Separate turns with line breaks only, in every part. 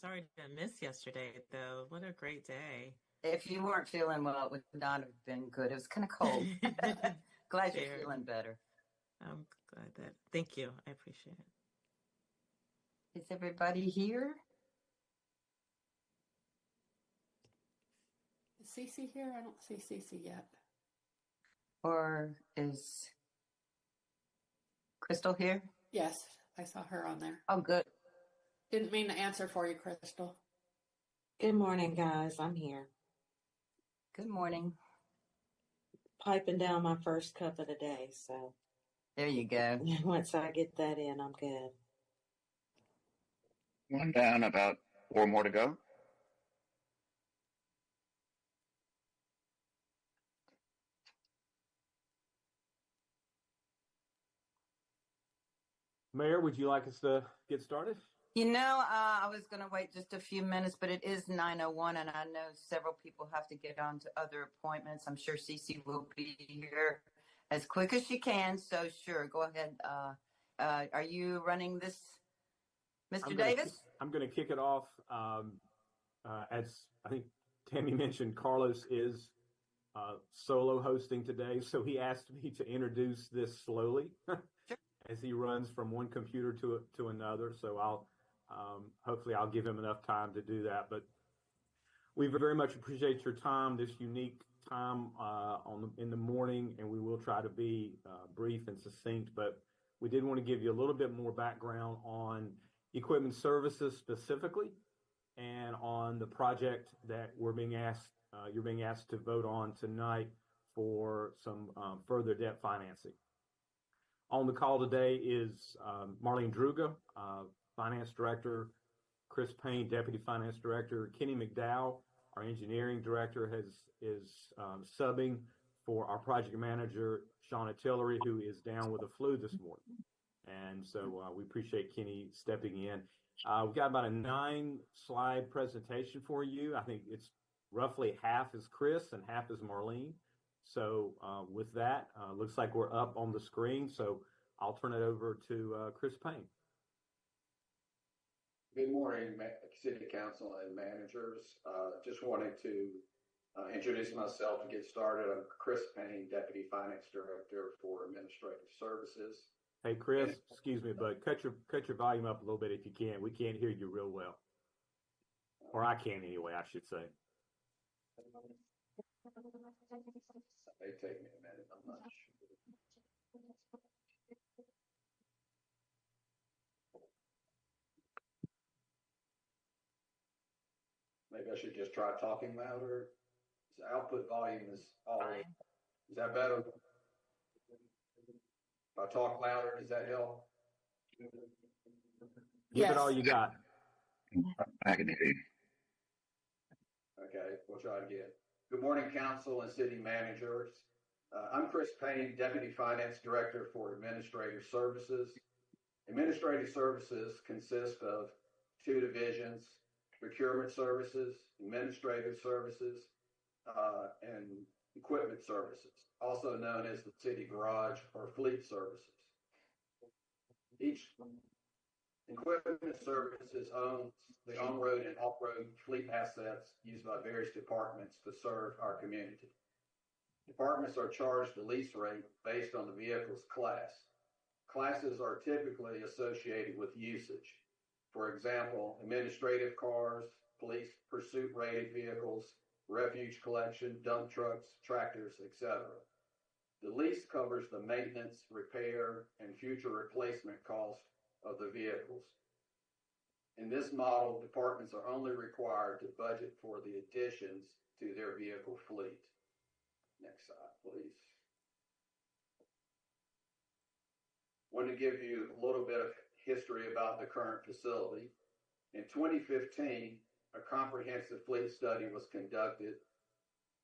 sorry to miss yesterday, though. What a great day.
If you weren't feeling well, it would not have been good. It was kind of cold. Glad you're
Fair.
feeling better.
I'm glad that. Thank you. I appreciate it.
Is everybody here?
Is Cece here? I don't see Cece yet.
Or is Crystal here?
Yes, I saw her on there.
Oh, good.
Didn't mean to answer for you, Crystal.
Good morning, guys. I'm here.
Good morning.
Piping down my first cup of the day. So
There you go.
once I get that in, I'm good.
One down, about four more to go.
Mayor, would you like us to get started?
I was going to wait just a few minutes, but it is 9:01, and I know several people have to get on to other appointments. I'm sure Cece will be here as quick as she can. So, sure, go ahead. Are you running this, Mr. Davis?
I'm going to kick it off. As I think Tammy mentioned, Carlos is solo hosting today, so he asked me to introduce this slowly as he runs from one computer to another. So hopefully I'll give him enough time to do that. But we very much appreciate your time, this unique time in the morning, and we will try to be brief and succinct. But we did want to give you a little bit more background on equipment services specifically, and on the project that you're being asked to vote on tonight for some further debt financing. On the call today is Marlene Druga, Finance Director, Chris Payne, Deputy Finance Director, Kenny McDowell, our Engineering Director, is subbing for our Project Manager, Shauna Tillery, who is down with the flu this morning. And so we appreciate Kenny stepping in. We've got about a 9-slide presentation for you. I think it's roughly half is Chris and half is Marlene. So with that, looks like we're up on the screen. So I'll turn it over to Chris Payne.
Good morning, City Council and managers. Just wanted to introduce myself to get started. I'm Chris Payne, Deputy Finance Director for Administrative Services.
Hey, Chris, excuse me, but cut your volume up a little bit if you can. We can't hear you real well. Or I can anyway, I should say.
It may take me a minute, I'm not sure. Maybe I should just try talking louder. The output volume is all. Is that better? If I talk louder, does that help?
Give it all you got.
I can hear you.
Okay, we'll try again. Good morning, council and city managers. I'm Chris Payne, Deputy Finance Director for Administrative Services. Administrative Services consist of two divisions: procurement services, administrative services, and equipment services, also known as the city garage or fleet services. Each equipment services owns the on-road and off-road fleet assets used by various departments to serve our community. Departments are charged a lease rate based on the vehicle's class. Classes are typically associated with usage. For example, administrative cars, police pursuit rated vehicles, refuge collection, dump trucks, tractors, etc. The lease covers the maintenance, repair, and future replacement costs of the vehicles. In this model, departments are only required to budget for the additions to their vehicle fleet. Next slide, please. I want to give you a little bit of history about the current facility. In 2015, a comprehensive fleet study was conducted.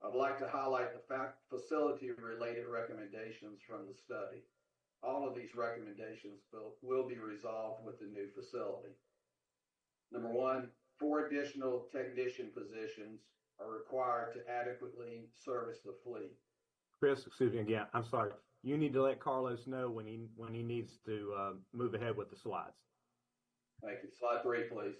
I'd like to highlight the facility-related recommendations from the study. All of these recommendations will be resolved with the new facility. Number one, 4 additional technician positions are required to adequately service the fleet.
Chris, excuse me again. I'm sorry. You need to let Carlos know when he needs to move ahead with the slides.
Thank you. Slide 3, please.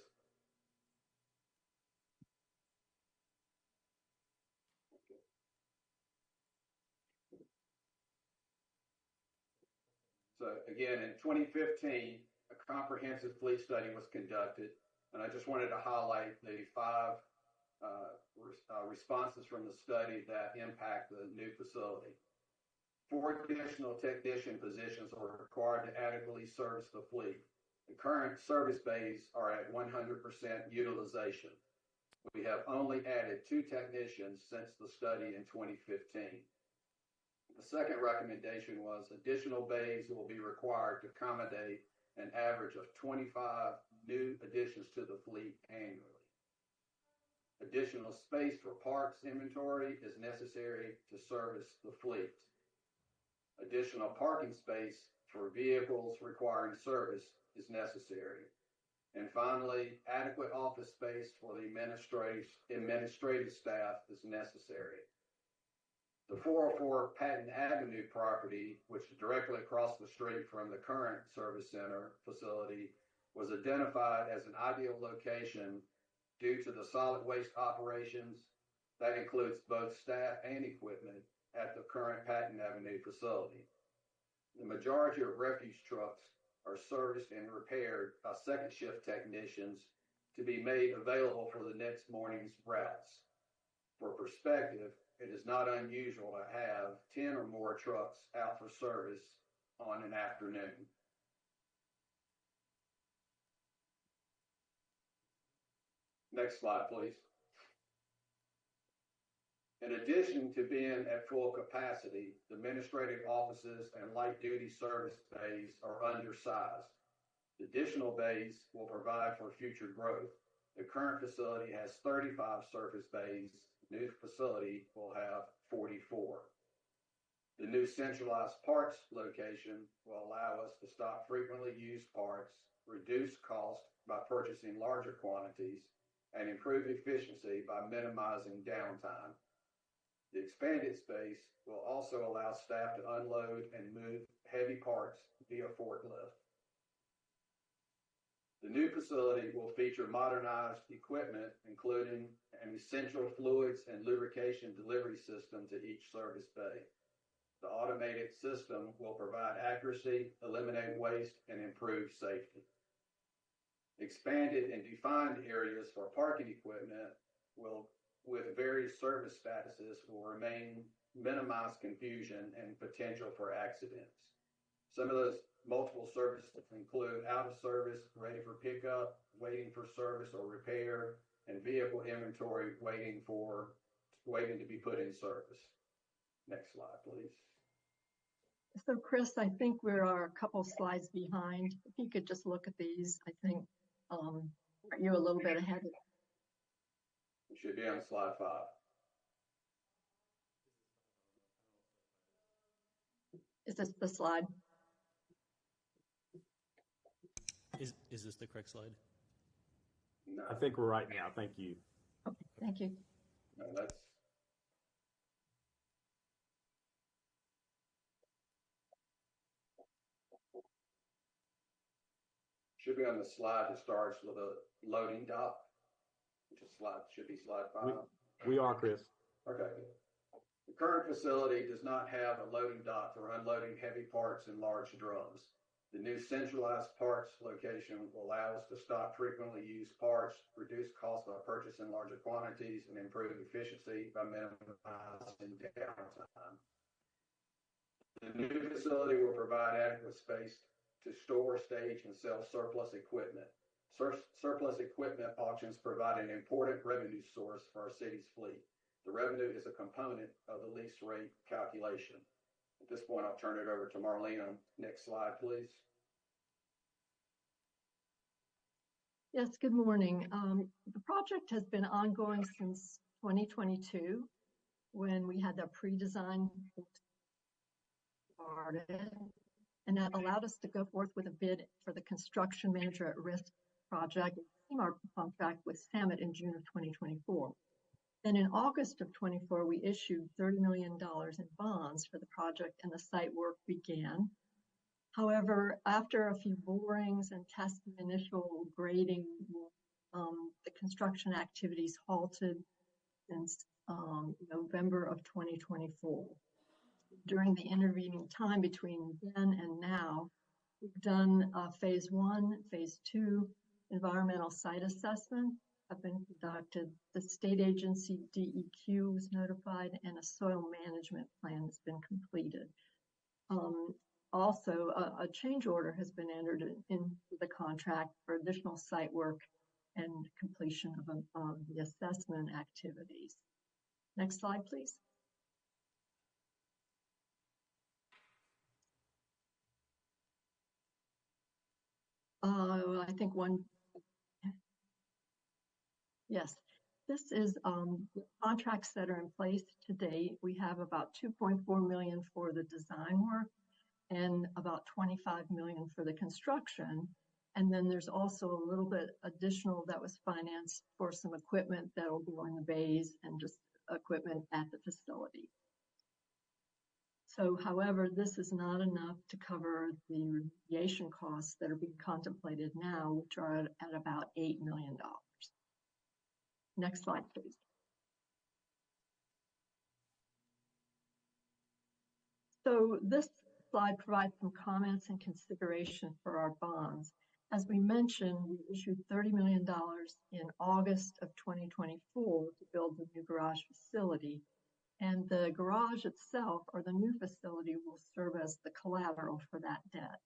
again, in 2015, a comprehensive fleet study was conducted, and I just wanted to highlight the five responses from the study that impact the new facility. 4 additional technician positions are required to adequately service the fleet. The current service bays are at 100% utilization. We have only added 2 technicians since the study in 2015. The second recommendation was additional bays will be required to accommodate an average of 25 new additions to the fleet annually. Additional space for parts inventory is necessary to service the fleet. Additional parking space for vehicles requiring service is necessary. And finally, adequate office space for the administrative staff is necessary. The 404 Patton Avenue property, which is directly across the street from the current service center facility, was identified as an ideal location due to the solid waste operations that includes both staff and equipment at the current Patton Avenue facility. The majority of refuse trucks are serviced and repaired by second shift technicians to be made available for the next morning's routes. For perspective, it is not unusual to have 10 or more trucks out for service on an afternoon. Next slide, please. In addition to being at full capacity, the administrative offices and light duty service bays are undersized. Additional bays will provide for future growth. The current facility has 35 surface bays. The new facility will have 44. The new centralized parts location will allow us to stock frequently used parts, reduce cost by purchasing larger quantities, and improve efficiency by minimizing downtime. The expanded space will also allow staff to unload and move heavy parts via forklift. The new facility will feature modernized equipment, including an essential fluids and lubrication delivery system to each service bay. The automated system will provide accuracy, eliminate waste, and improve safety. Expanded and defined areas for parking equipment with various service statuses will minimize confusion and potential for accidents. Some of those multiple services include out of service, ready for pickup, waiting for service or repair, and vehicle inventory waiting to be put in service. Next slide, please.
So Chris, I think we are a couple slides behind. If you could just look at these, I think you're a little bit ahead.
We should be on slide 5.
Is this the slide?
Is this the correct slide?
No,
I think we're right now. Thank you.
Okay, thank you.
no, that's should be on the slide that starts with a loading dock, which is should be slide 5.
We are, Chris.
Okay. The current facility does not have a loading dock for unloading heavy parts in large drums. The new centralized parts location will allow us to stock frequently used parts, reduce costs by purchasing larger quantities, and improve efficiency by minimizing downtime. The new facility will provide adequate space to store, stage, and sell surplus equipment. Surplus equipment auctions provide an important revenue source for our city's fleet. The revenue is a component of the lease rate calculation. At this point, I'll turn it over to Marlene. Next slide, please.
Yes, good morning. The project has been ongoing since 2022 when we had that pre-design started, and that allowed us to go forth with a bid for the construction manager at risk project, our contract with Samet in June of 2024. Then in August of 24, we issued $30 million in bonds for the project and the site work began. However, after a few borings and testing initial grading, the construction activities halted since November of 2024. During the intervening time between then and now, We've done phase 1, phase 2 environmental site assessment have been conducted. The state agency DEQ was notified, and a soil management plan has been completed. Also, a change order has been entered into the contract for additional site work and completion of the assessment activities. Next slide, please. I think one, yes. This is the contracts that are in place to date. We have about 2.4 million for the design work and about 25 million for the construction. And then there's also a little bit additional that was financed for some equipment that will go in the bays and just equipment at the facility. So, however, this is not enough to cover the remediation costs that are being contemplated now, which are at about $8 million. Next slide, please. So this slide provides some comments and consideration for our bonds. As we mentioned, we issued $30 million in August of 2024 to build the new garage facility. And the garage itself, or the new facility, will serve as the collateral for that debt.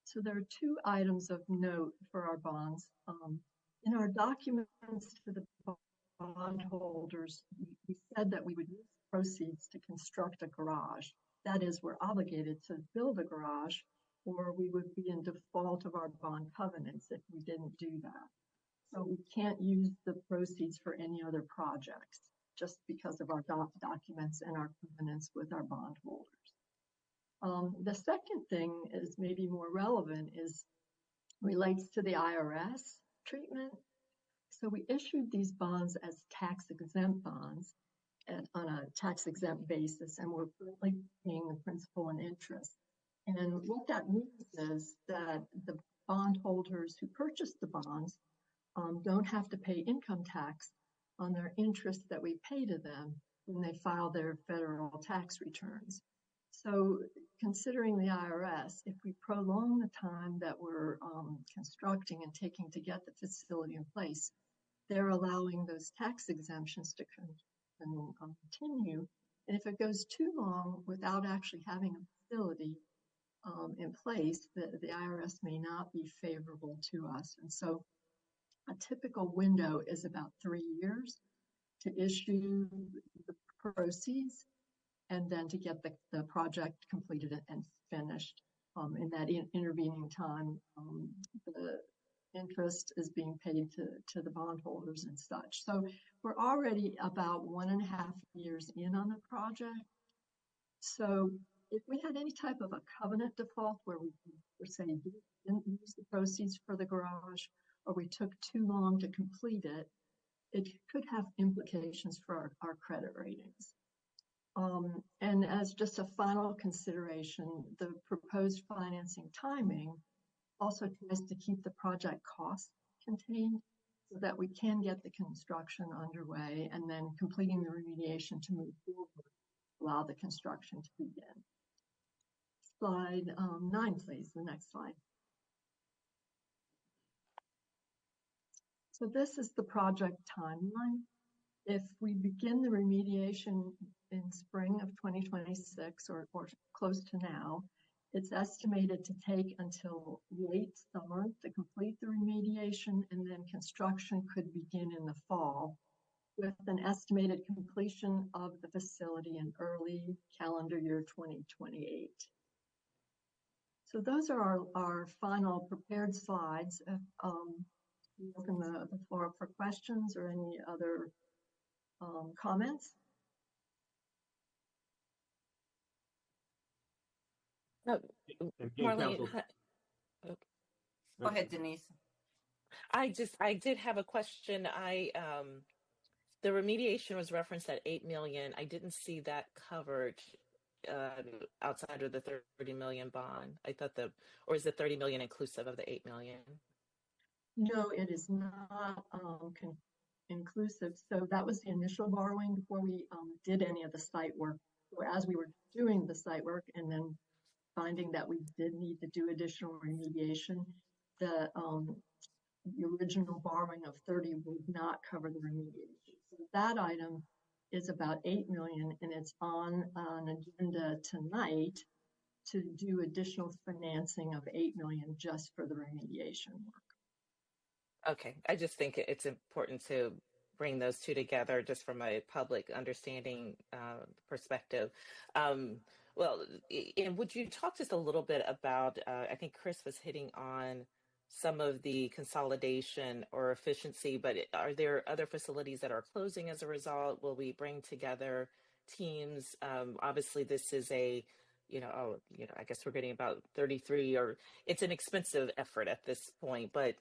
So there are two items of note for our bonds. In our documents to the bondholders, we said that we would use proceeds to construct a garage. That is, we're obligated to build a garage, or we would be in default of our bond covenants if we didn't do that. So we can't use the proceeds for any other projects, just because of our documents and our covenants with our bondholders. The second thing is maybe more relevant, is relates to the IRS treatment. So we issued these bonds as tax-exempt bonds on a tax-exempt basis, and we're currently paying the principal and interest. And what that means is that the bondholders who purchased the bonds don't have to pay income tax on their interest that we pay to them when they file their federal tax returns. So considering the IRS, if we prolong the time that we're constructing and taking to get the facility in place, they're allowing those tax exemptions to continue. And if it goes too long without actually having a facility in place, the IRS may not be favorable to us. And so a typical window is about 3 years to issue the proceeds and then to get the project completed and finished. In that intervening time, the interest is being paid to the bondholders and such. So we're already about 1.5 years in on the project. So if we had any type of a covenant default where we were saying we didn't use the proceeds for the garage, or we took too long to complete it, it could have implications for our credit ratings. And as just a final consideration, the proposed financing timing also tries to keep the project costs contained so that we can get the construction underway and then completing the remediation to move forward, allow the construction to begin. Slide 9, please, the next slide. So this is the project timeline. If we begin the remediation in spring of 2026 or close to now, it's estimated to take until late summer to complete the remediation, and then construction could begin in the fall with an estimated completion of the facility in early calendar year 2028. So those are our final prepared slides. We open the floor up for questions or any other comments.
Oh, Marlene,
Go ahead, Denise.
I did have a question. The remediation was referenced at 8 million. I didn't see that covered outside of the 30 million bond. I thought or is the 30 million inclusive of the 8 million?
No, it is not inclusive. So that was the initial borrowing before we did any of the site work. So as we were doing the site work and then finding that we did need to do additional remediation. The original borrowing of 30 would not cover the remediation. So that item is about 8 million, and it's on an agenda tonight to do additional financing of 8 million just for the remediation work.
Okay, I just think it's important to bring those two together just from a public understanding perspective. Well, and would you talk just a little bit about, I think Chris was hitting on some of the consolidation or efficiency, but are there other facilities that are closing as a result? Will we bring together teams? Obviously, this is I guess we're getting about 33, or it's an expensive effort at this point, but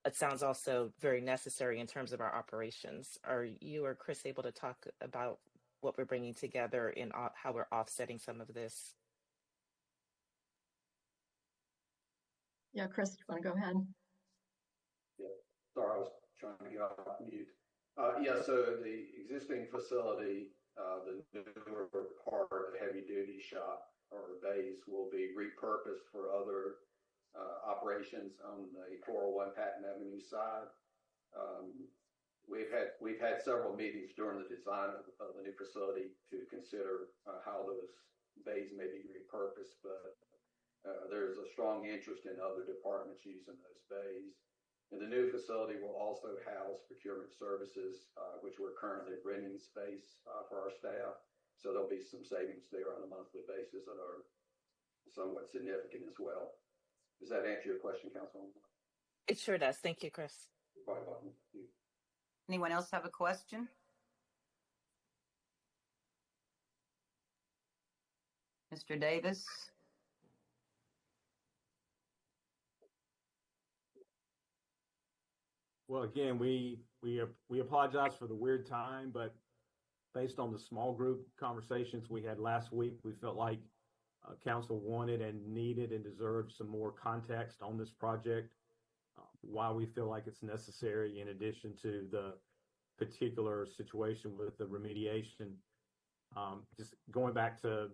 it sounds also very necessary in terms of our operations. Are you or Chris able to talk about what we're bringing together and how we're offsetting some of this?
Yeah, Chris, do you want to go ahead?
Yeah, sorry, I was trying to get off mute. So the existing facility, the newer part, the heavy duty shop or bays, will be repurposed for other operations on the 401 Patton Avenue side. We've had several meetings during the design of the new facility to consider how those bays may be repurposed, but there's a strong interest in other departments using those bays. And the new facility will also house procurement services, which we're currently renting space for our staff. So there'll be some savings there on a monthly basis that are somewhat significant as well. Does that answer your question, Councilwoman?
It sure does. Thank you, Chris.
You're quite welcome. Thank you.
Anyone else have a question? Mr. Davis?
Well, again, we apologize for the weird time, but based on the small group conversations we had last week, we felt like council wanted and needed and deserved some more context on this project, why we feel like it's necessary in addition to the particular situation with the remediation. Just going back to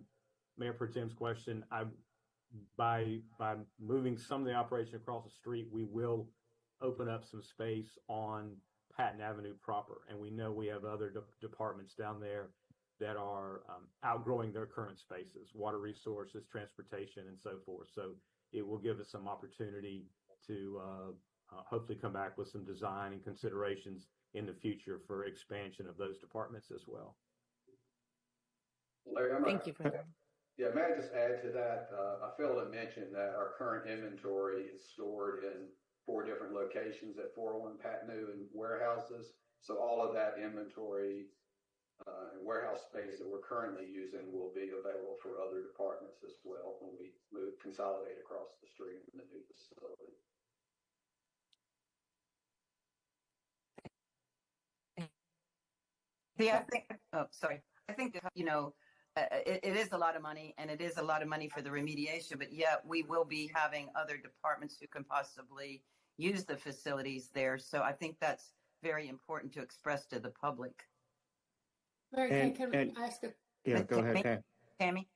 Mayor Pro Tem's question, by moving some of the operation across the street, we will open up some space on Patton Avenue proper. And we know we have other departments down there that are outgrowing their current spaces, water resources, transportation, and so forth. So it will give us some opportunity to hopefully come back with some design and considerations in the future for expansion of those departments as well.
Larry,
Thank you for that.
Yeah, may I just add to that? I failed to mention that our current inventory is stored in 4 different locations at 401 Patton and warehouses. So all of that inventory and warehouse space that we're currently using will be available for other departments as well when we consolidate across the street in the new facility.
Yeah, I think, it is a lot of money, and it is a lot of money for the remediation, but yet we will be having other departments who can possibly use the facilities there. So I think that's very important to express to the public.
Mary, can I ask a...
Yeah, go ahead,
Tammy?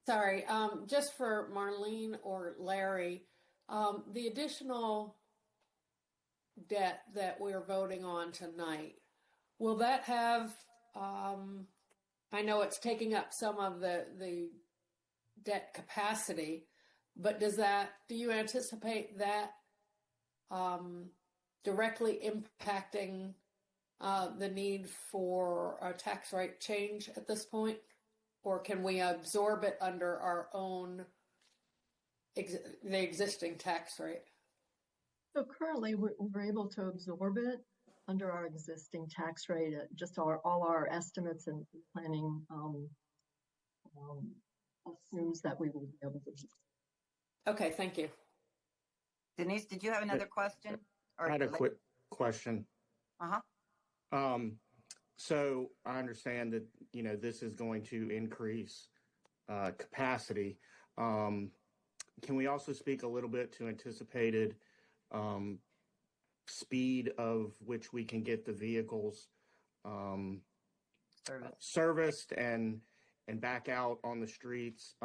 Sorry, just for Marlene or Larry, the additional debt that we're voting on tonight, will that have, I know it's taking up some of the debt capacity, but do you anticipate that directly impacting the need for a tax rate change at this point? Or can we absorb it under our own, the existing tax rate?
So currently we're able to absorb it under our existing tax rate. Just all our estimates and planning assumes that we will be able to.
Okay, thank you.
Denise, did you have another question?
I had a quick question. So I understand that, this is going to increase capacity. Can we also speak a little bit to anticipated speed of which we can get the vehicles serviced and back out on the streets?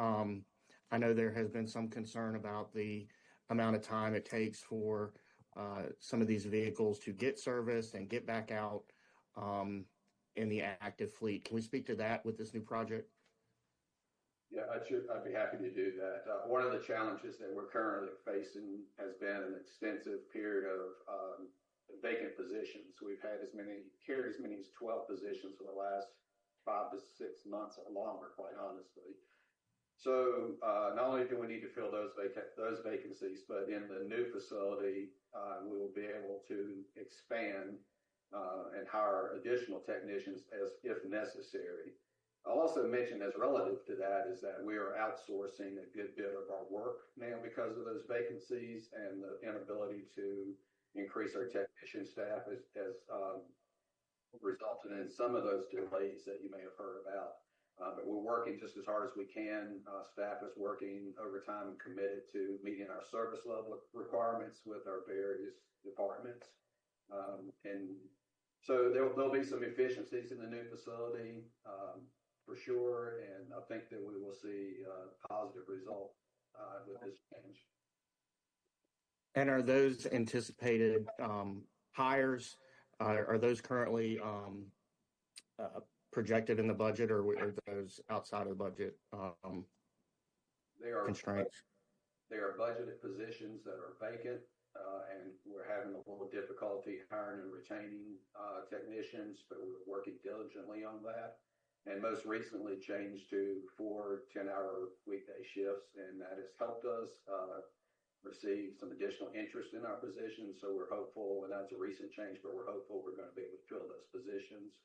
I know there has been some concern about the amount of time it takes for some of these vehicles to get serviced and get back out in the active fleet. Can we speak to that with this new project?
Yeah, I'd be happy to do that. One of the challenges that we're currently facing has been an extensive period of vacant positions. We've had carried as many as 12 positions for the last 5 to 6 months or longer, quite honestly. So not only do we need to fill those vacancies, but in the new facility, we will be able to expand and hire additional technicians if necessary. I'll also mention as relative to that is that we are outsourcing a good bit of our work now because of those vacancies, and the inability to increase our technician staff has resulted in some of those delays that you may have heard about. But we're working just as hard as we can. Staff is working overtime and committed to meeting our service level requirements with our various departments. And so there'll be some efficiencies in the new facility for sure. And I think that we will see a positive result with this change.
And are those anticipated hires, are those currently projected in the budget, or are those outside of the budget constraints?
They are budgeted positions that are vacant, and we're having a little difficulty hiring and retaining technicians, but we're working diligently on that. And most recently changed to 4 10-hour weekday shifts, and that has helped us receive some additional interest in our positions. So we're hopeful, and that's a recent change, but we're hopeful we're going to be able to fill those positions.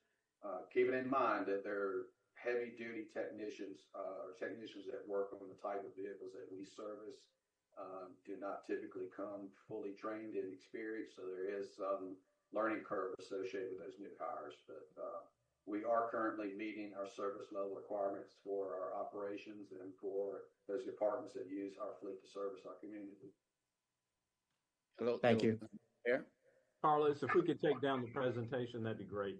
Keeping in mind that they're heavy-duty technicians, or technicians that work on the type of vehicles that we service, do not typically come fully trained and experienced. So there is some learning curve associated with those new hires. But we are currently meeting our service level requirements for our operations and for those departments that use our fleet to service our community.
Thank you.
Mayor?
Carlos, if we could take down the presentation, that'd be great.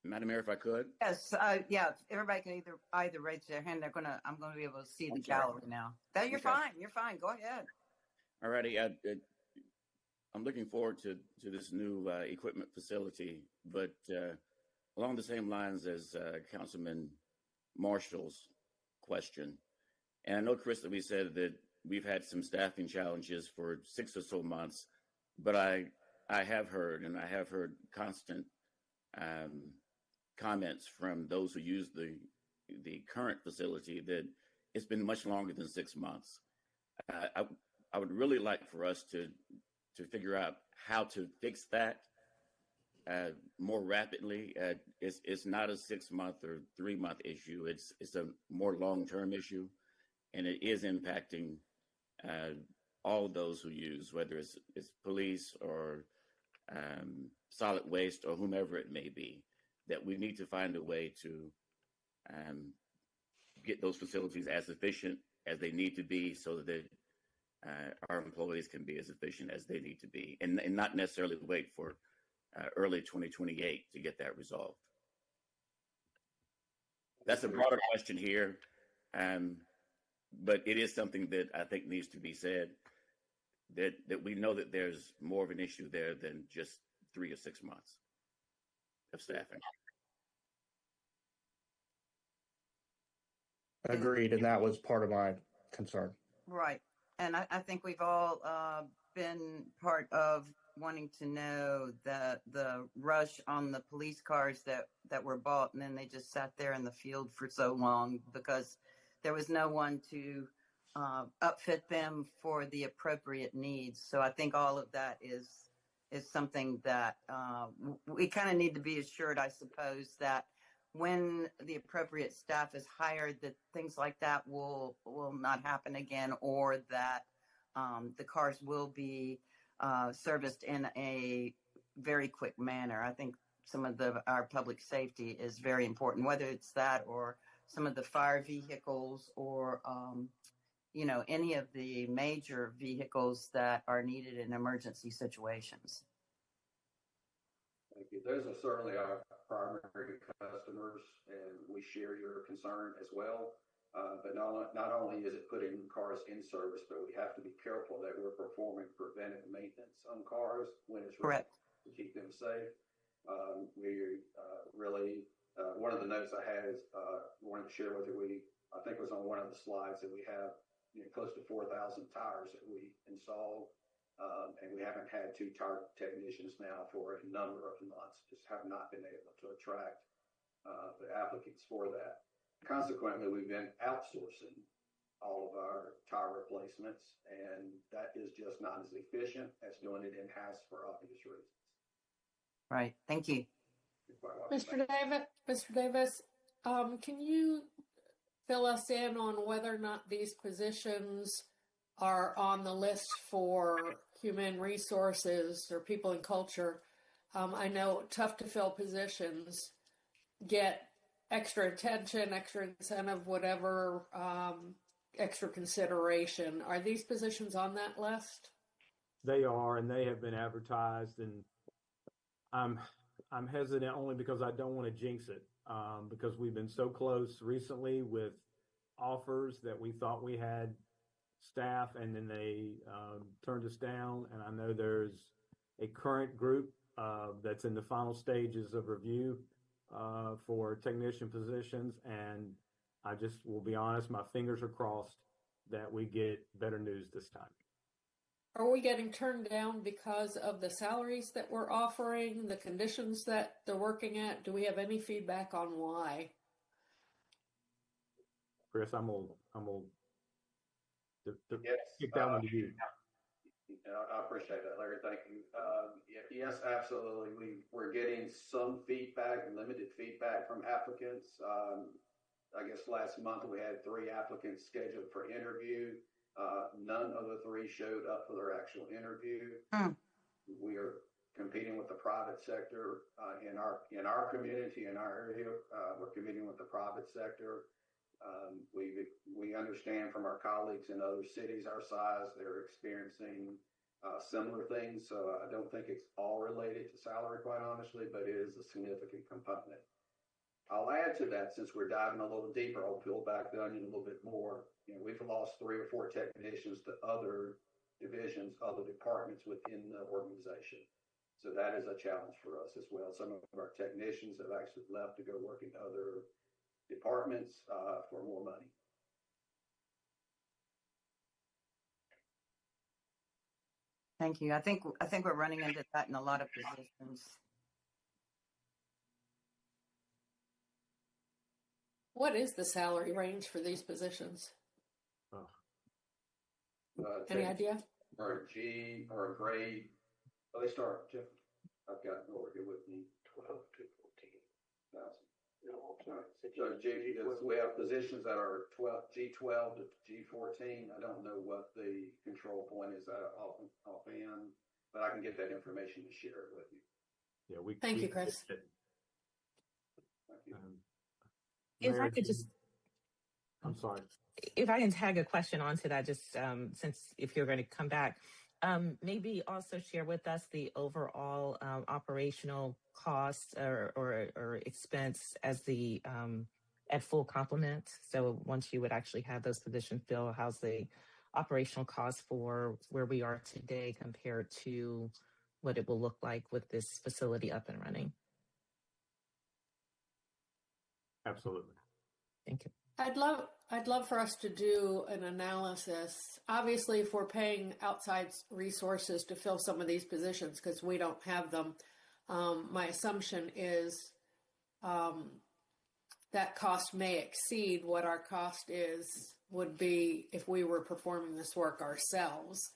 Madam Mayor, if I could.
Yes, yeah. Everybody can either raise their hand. I'm gonna be able to see the gallery now. You're fine. You're fine. Go ahead.
All righty. I'm looking forward to this new equipment facility, but along the same lines as Councilman Marshall's question. And I know, Chris, that we said that we've had some staffing challenges for 6 or so months, but I have heard, and I have heard constant comments from those who use the current facility that it's been much longer than 6 months. I would really like for us to figure out how to fix that more rapidly. It's not a 6-month or 3-month issue. It's a more long-term issue, and it is impacting all those who use, whether it's police or solid waste or whomever it may be, that we need to find a way to get those facilities as efficient as they need to be, so that our employees can be as efficient as they need to be, and not necessarily wait for early 2028 to get that resolved. That's a broader question here, but it is something that I think needs to be said, that we know that there's more of an issue there than just 3 or 6 months of staffing.
Agreed, and that was part of my concern.
Right. And I think we've all been part of wanting to know the rush on the police cars that were bought, and then they just sat there in the field for so long because there was no one to upfit them for the appropriate needs. So I think all of that is something that we kind of need to be assured, I suppose, that when the appropriate staff is hired, that things like that will not happen again, or that the cars will be serviced in a very quick manner. I think some of our public safety is very important, whether it's that or some of the fire vehicles or any of the major vehicles that are needed in emergency situations.
Thank you. Those are certainly our primary customers, and we share your concern as well. But not only is it putting cars in service, but we have to be careful that we're performing preventive maintenance on cars when it's
Correct.
to keep them safe. We really, one of the notes I had is wanted to share with you. I think it was on one of the slides that we have close to 4,000 tires that we installed. And we haven't had 2 tire technicians now for a number of months, just have not been able to attract the applicants for that. Consequently, we've been outsourcing all of our tire replacements, and that is just not as efficient as doing it in-house for obvious reasons.
Right. Thank you.
Mr. Davis, can you fill us in on whether or not these positions are on the list for human resources or people and culture? I know tough to fill positions get extra attention, extra incentive, whatever, extra consideration. Are these positions on that list?
They are, and they have been advertised, and I'm hesitant only because I don't want to jinx it, because we've been so close recently with offers that we thought we had staff, and then they turned us down. And I know there's a current group that's in the final stages of review for technician positions, and I just will be honest, my fingers are crossed that we get better news this time.
Are we getting turned down because of the salaries that we're offering, the conditions that they're working at? Do we have any feedback on why?
Chris, I'm gonna
Yes,
kick that one to you.
I appreciate that, Larry. Thank you. Yes, absolutely. We're getting some feedback, limited feedback from applicants. I guess last month we had 3 applicants scheduled for interview. None of the 3 showed up for their actual interview. We are competing with the private sector in our community, in our area. We're competing with the private sector. We understand from our colleagues in other cities our size, they're experiencing similar things. So I don't think it's all related to salary, quite honestly, but it is a significant component. I'll add to that, since we're diving a little deeper, I'll peel back the onion a little bit more. We've lost 3 or 4 technicians to other divisions, other departments within the organization. So that is a challenge for us as well. Some of our technicians have actually left to go work in other departments for more money.
Thank you. I think we're running into that in a lot of positions.
What is the salary range for these positions? Any idea?
Or a G or a grade. Well, they start, Jeff. I've got over here with me. 12 to 14,000. So we have positions that are G12 to G14. I don't know what the control point is offhand, but I can get that information and share it with you.
Yeah,
Thank you, Chris.
Thank you.
If I could just,
I'm sorry.
if I can tag a question onto that, just since if you're going to come back, maybe also share with us the overall operational cost or expense as the at full complement. So once you would actually have those positions filled, how's the operational cost for where we are today compared to what it will look like with this facility up and running?
Absolutely.
Thank you.
I'd love for us to do an analysis. Obviously, if we're paying outside resources to fill some of these positions because we don't have them, my assumption is that cost may exceed what our cost would be if we were performing this work ourselves.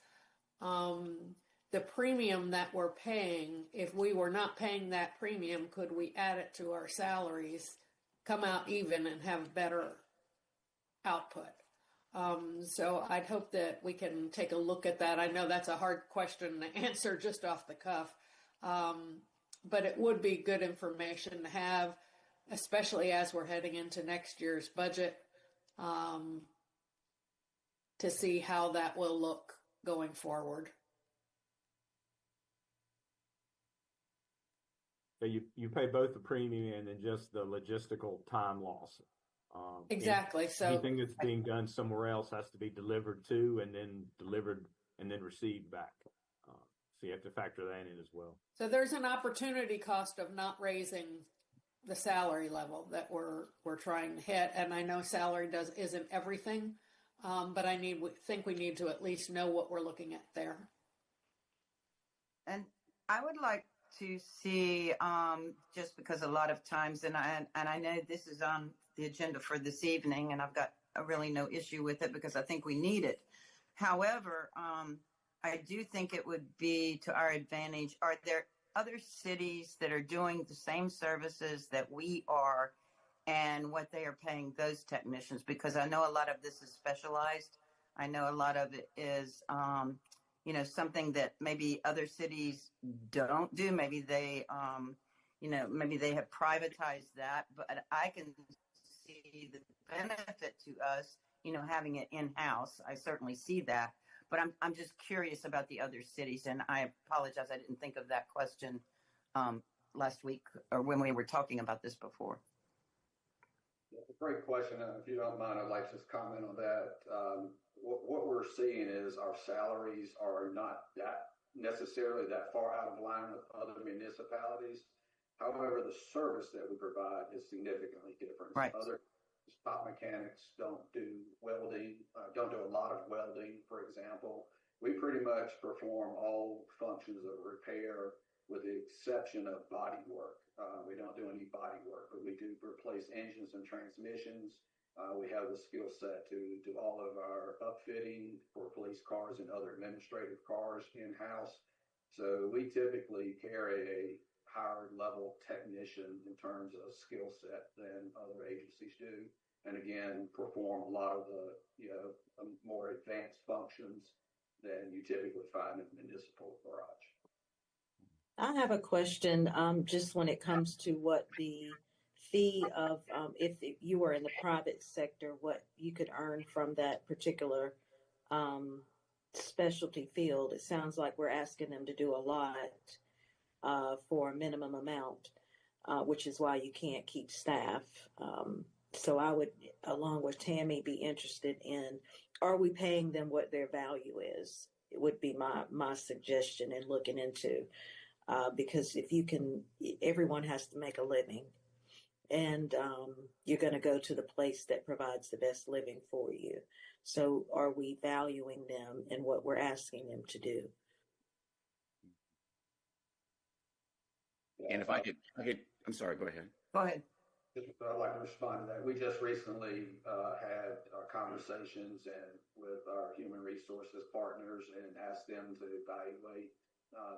The premium that we're paying, if we were not paying that premium, could we add it to our salaries, come out even, and have better output? So I'd hope that we can take a look at that. I know that's a hard question to answer just off the cuff, but it would be good information to have, especially as we're heading into next year's budget, to see how that will look going forward.
So you pay both the premium and then just the logistical time loss
Exactly. So
anything that's being done somewhere else has to be delivered to and then delivered and then received back. So you have to factor that in as well.
So there's an opportunity cost of not raising the salary level that we're trying to hit, and I know salary isn't everything, but think we need to at least know what we're looking at there.
And I would like to see, just because a lot of times, and I know this is on the agenda for this evening, and I've got really no issue with it because I think we need it. However, I do think it would be to our advantage. Are there other cities that are doing the same services that we are and what they are paying those technicians? Because I know a lot of this is specialized. I know a lot of it is, something that maybe other cities don't do. Maybe they, maybe they have privatized that, but I can see the benefit to us, having it in-house. I certainly see that. But I'm just curious about the other cities, and I apologize I didn't think of that question last week or when we were talking about this before.
That's a great question. If you don't mind, I'd like to just comment on that. What we're seeing is our salaries are not that necessarily that far out of line with other municipalities. However, the service that we provide is significantly different.
Right.
Other spot mechanics don't do welding, don't do a lot of welding, for example. We pretty much perform all functions of repair with the exception of body work. We don't do any body work, but we do replace engines and transmissions. We have the skill set to do all of our upfitting for police cars and other administrative cars in-house. So we typically carry a higher level technician in terms of skill set than other agencies do. And again, perform a lot of the, more advanced functions than you typically find in a municipal garage.
I have a question, just when it comes to what the fee of, if you were in the private sector, what you could earn from that particular specialty field. It sounds like we're asking them to do a lot for a minimum amount, which is why you can't keep staff. So I would, along with Tammy, be interested in, are we paying them what their value is? It would be my suggestion in looking into, because if you can, everyone has to make a living, and you're going to go to the place that provides the best living for you. So are we valuing them and what we're asking them to do?
And if I'm sorry, go ahead.
Go ahead.
I'd like to respond to that. We just recently had conversations with our human resources partners and asked them to evaluate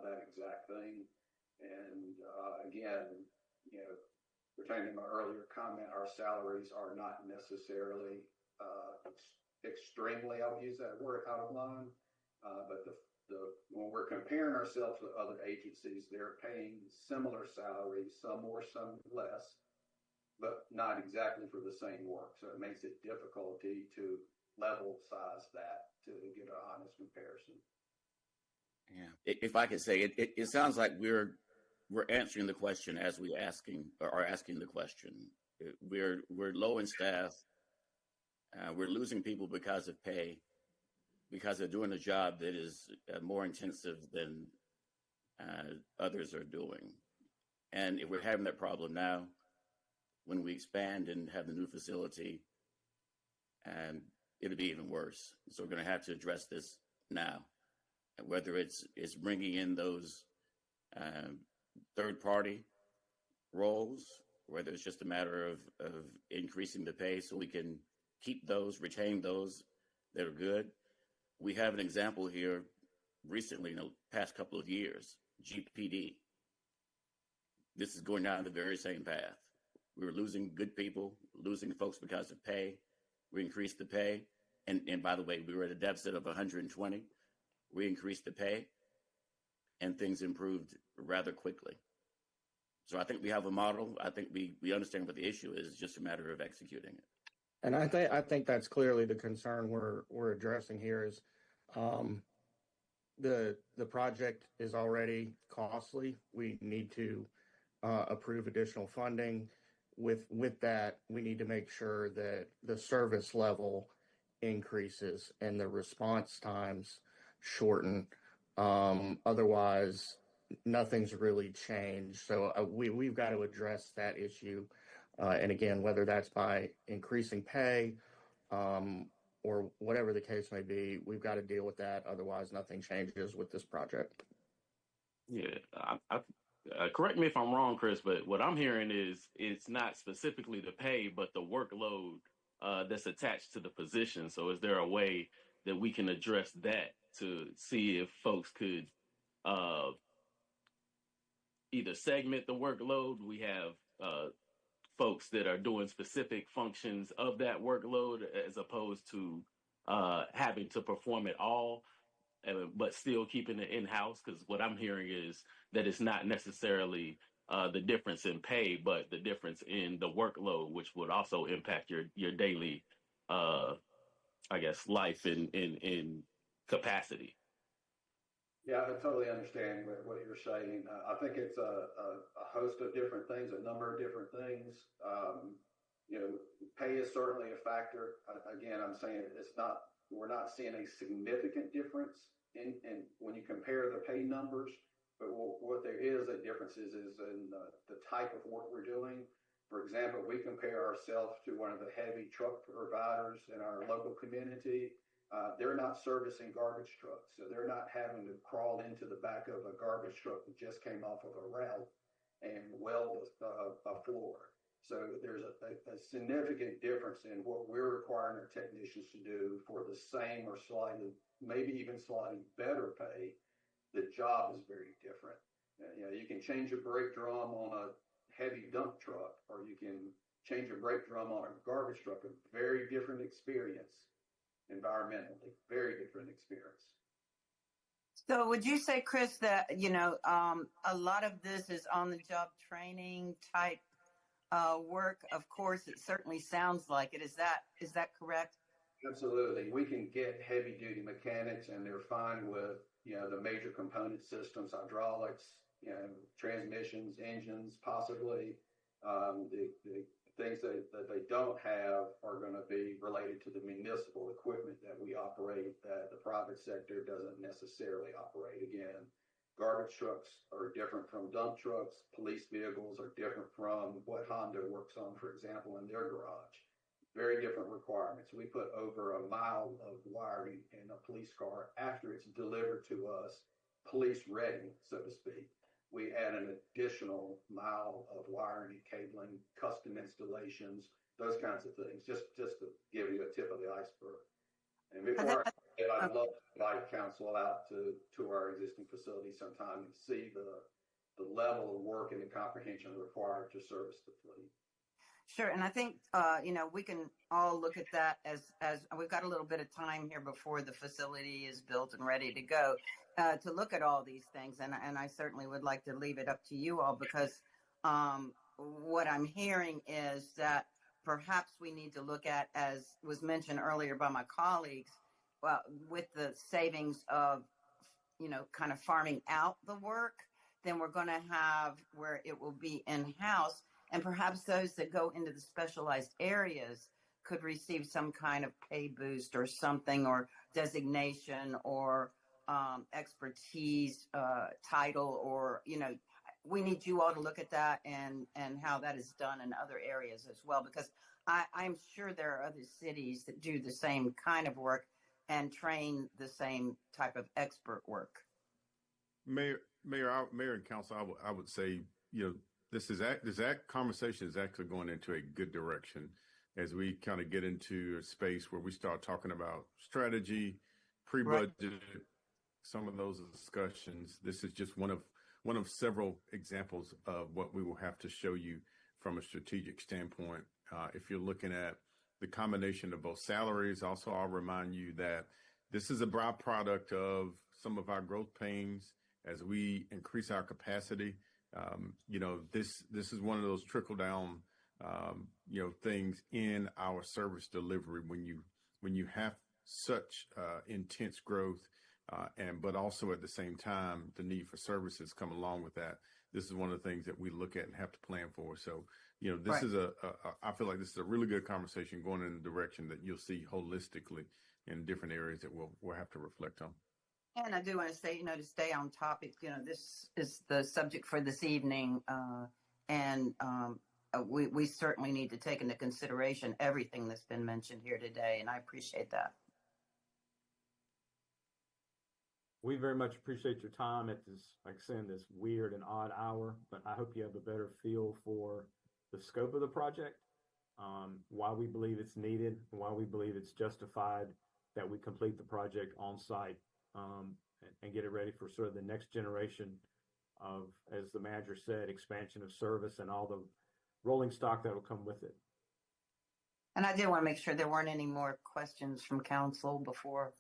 that exact thing. And again, pertaining to my earlier comment, our salaries are not necessarily extremely, I'll use that word, out of line. But when we're comparing ourselves with other agencies, they're paying similar salaries, some more, some less, but not exactly for the same work. So it makes it difficulty to level size that to get an honest comparison.
Yeah, if I could say it sounds like we're answering the question as we are asking the question. We're low in staff. We're losing people because of pay, because they're doing a job that is more intensive than others are doing. And if we're having that problem now, when we expand and have the new facility, it'll be even worse. So we're going to have to address this now, whether it's bringing in those third-party roles, whether it's just a matter of increasing the pay so we can keep those, retain those that are good. We have an example here recently in the past couple of years, GPD. This is going down the very same path. We were losing good people, losing folks because of pay. We increased the pay. And by the way, we were at a deficit of 120. We increased the pay, and things improved rather quickly. So I think we have a model. I think we understand what the issue is. It's just a matter of executing it.
And I think that's clearly the concern we're addressing here is the project is already costly. We need to approve additional funding. with that, we need to make sure that the service level increases and the response times shorten. Otherwise, nothing's really changed. So we've got to address that issue. And again, whether that's by increasing pay or whatever the case may be, we've got to deal with that. Otherwise, nothing changes with this project.
Yeah, correct me if I'm wrong, Chris, but what I'm hearing is it's not specifically the pay, but the workload that's attached to the position. So is there a way that we can address that to see if folks could uh, either segment the workload? We have folks that are doing specific functions of that workload as opposed to having to perform it all, but still keeping it in-house. Because what I'm hearing is that it's not necessarily the difference in pay, but the difference in the workload, which would also impact your daily, I guess, life in capacity.
Yeah, I totally understand what you're saying. I think it's a host of different things, a number of different things. Pay is certainly a factor. Again, I'm saying we're not seeing a significant difference in when you compare the pay numbers. But what there is a difference is in the type of work we're doing. For example, we compare ourselves to one of the heavy truck providers in our local community. They're not servicing garbage trucks, so they're not having to crawl into the back of a garbage truck that just came off of a route and weld a floor. So there's a significant difference in what we're requiring our technicians to do for the same or slightly, maybe even slightly better pay. The job is very different. You can change a brake drum on a heavy dump truck, or you can change a brake drum on a garbage truck. A very different experience. Environmentally, very different experience.
So would you say, Chris, that, a lot of this is on the job training type work? Of course, it certainly sounds like it. Is that correct?
Absolutely. We can get heavy duty mechanics and they're fine with, the major component systems, hydraulics, transmissions, engines, possibly. The things that they don't have are going to be related to the municipal equipment that we operate that the private sector doesn't necessarily operate. Again, garbage trucks are different from dump trucks. Police vehicles are different from what Honda works on, for example, in their garage. Very different requirements. We put over a mile of wiring in a police car after it's delivered to us, police ready, so to speak. We add an additional mile of wiring and cabling, custom installations, those kinds of things, just to give you a tip of the iceberg. And before I'd love to invite council out to our existing facility sometime and see the level of work and the comprehension required to service the fleet.
Sure. And I think, we can all look at that as we've got a little bit of time here before the facility is built and ready to go. To look at all these things. And I certainly would like to leave it up to you all because what I'm hearing is that perhaps we need to look at, as was mentioned earlier by my colleagues, well, with the savings of, kind of farming out the work, then we're going to have where it will be in-house. And perhaps those that go into the specialized areas could receive some kind of pay boost or something, or designation or expertise title, or we need you all to look at that and how that is done in other areas as well, because I'm sure there are other cities that do the same kind of work and train the same type of expert work.
Mayor and council, I would say, that conversation is actually going into a good direction as we kind of get into a space where we start talking about strategy, pre-budget, right. Some of those discussions. This is just one of several examples of what we will have to show you from a strategic standpoint. If you're looking at the combination of both salaries, also I'll remind you that this is a byproduct of some of our growth pains as we increase our capacity. This is one of those trickle down, things in our service delivery when you have such intense growth. But also at the same time, the need for services come along with that. This is one of the things that we look at and have to plan for. So This
Right.
is I feel like this is a really good conversation going in the direction that you'll see holistically in different areas that we'll have to reflect on.
And I do want to say, to stay on topic, this is the subject for this evening. And we certainly need to take into consideration everything that's been mentioned here today. And I appreciate that.
We very much appreciate your time at this, like I said, this weird and odd hour, but I hope you have a better feel for the scope of the project, why we believe it's needed, why we believe it's justified that we complete the project on site, and get it ready for sort of the next generation of, as the manager said, expansion of service and all the rolling stock that will come with it.
And I did want to make sure there weren't any more questions from council before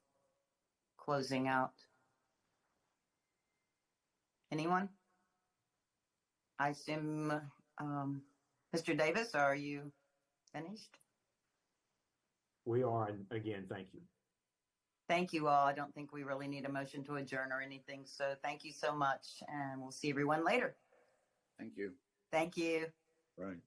closing out. Anyone? I assume, Mr. Davis, are you finished?
We are, and again, thank you.
Thank you all. I don't think we really need a motion to adjourn or anything. So thank you so much. And we'll see everyone later.
Thank you.
Thank you.
Right.